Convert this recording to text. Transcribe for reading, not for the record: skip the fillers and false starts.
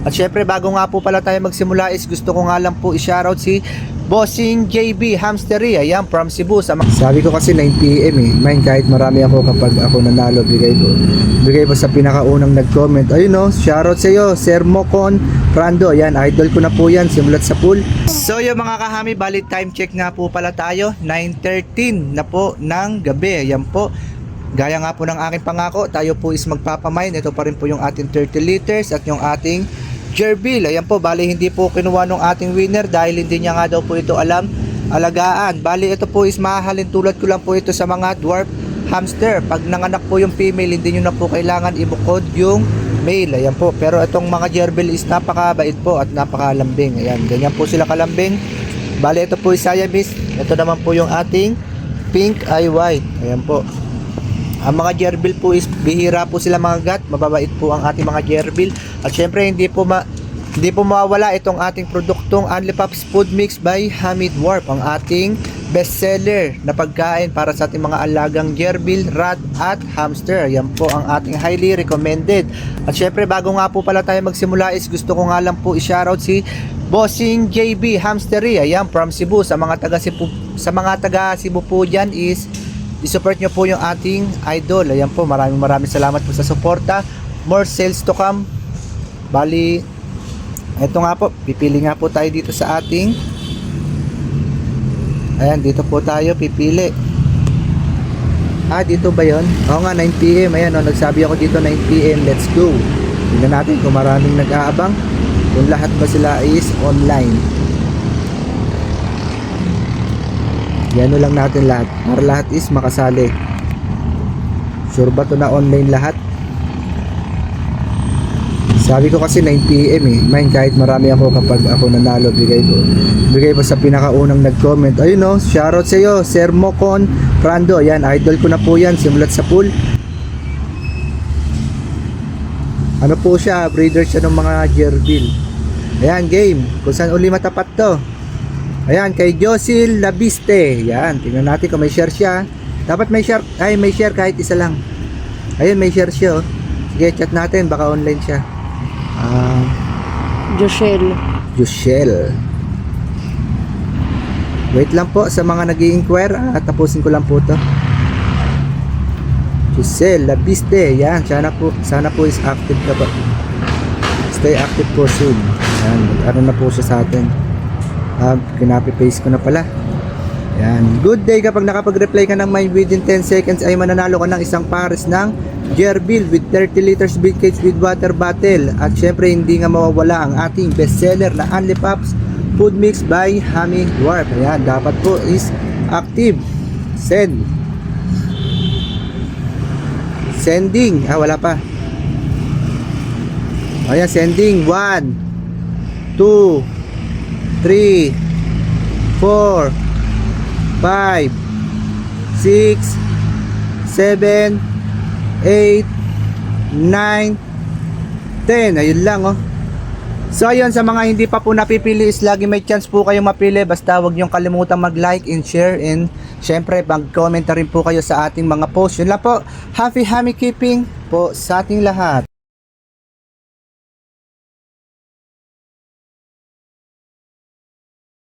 At syempre bago nga po pala tayo magsimula is gusto ko nga lang po i-shoutout si Bossing JB Hamstery, ayan, from Cebu. Sabi ko kasi 9 PM Mine, kahit marami ako, kapag ako nanalo, bigay ko sa pinakaunang nag-comment. Ayun no, shoutout sa iyo, Sir Mocon Rando. Ayan, idol ko na po yan simulat sa pool. So yung mga kahami, bali time check nga po pala tayo, 9:13 na po ng gabi. Ayan po, gaya nga po ng aking pangako, tayo po is magpapamine. Ito pa rin po yung ating 30 liters at yung ating gerbil. Ayan po, bali hindi po kinuha ng ating winner dahil hindi niya nga daw po ito alagaan. Bali ito po is mahahalin tulad ko lang po ito sa mga dwarf hamster. Pag nanganak po yung female, hindi nyo na po kailangan ibukod yung male. Ayan po, pero itong mga gerbil is napakabait po at napakalambing. Ayan, ganyan po sila kalambing. Bali ito po is Siamese. Ito naman po yung ating pink eye white. Ayan po. Ang mga gerbil po is bihira po sila mga gat, mababait po ang ating mga gerbil. At syempre hindi po mawawala itong ating produktong Only Pups Food Mix by Hamid Warp, ang ating bestseller na pagkain para sa ating mga alagang gerbil, rat at hamster. Yan po ang ating highly recommended. At syempre bago nga po pala tayo magsimula is gusto ko nga lang po i-shoutout si Bossing JB Hamstery, ayan, from Cebu. Sa mga taga Cebu po dyan is i-support nyo po yung ating idol. Ayan po, maraming salamat po sa suporta. More sales to come. Bali, eto nga po, pipili nga po tayo dito sa ating, ayan, dito po tayo pipili. Dito ba yon? Oo nga, 9 PM. Ayan, nagsabi ako dito 9 PM. Let's go. Tingnan natin kung maraming nag-aabang, kung lahat ba sila is online. Yan lang natin lahat, para lahat is makasali. Sure ba to na online lahat? Sabi ko kasi 9 PM Mine, kahit marami ako, kapag ako nanalo, bigay ko sa pinakaunang nag-comment. Ayun no, shoutout sa iyo, Sir Mocon Rando. Ayan, idol ko na po yan simulat sa pool. Ano po siya, breeder siya ng mga gerbil. Ayan, game, kung saan uli matapat to. Ayan, kay Josil Labiste. Yan, tingnan natin kung may share siya. Dapat may share, may share kahit isa lang. Ayun, may share siya. Sige, chat natin, baka online siya. Joshel. Wait lang po sa mga nag-i-inquire. Tapusin ko lang po to. Joshel Labiste. Yan, sana po is active ka ba. Stay active po soon. Yan, ano na po siya sa atin. Kinapi-paste ko na pala. Yan. Good day, kapag nakapag-reply ka ng mine within 10 seconds ay mananalo ka ng isang pares ng gerbil with 30 liters big cage with water bottle. At syempre hindi nga mawawala ang ating bestseller na Only Pups Food Mix by Hamid Warp. Ayan, dapat po is active. Sending. Wala pa. Ayan, sending. 1 2 3 4 5 6 7 8 9 10. Ayun lang oh. So ayun, sa mga hindi pa po napipili is lagi may chance po kayong mapili. Basta wag niyong kalimutang mag-like and share, and syempre mag-comment na rin po kayo sa ating mga post. Yun lang po. Happy keeping po sa ating lahat.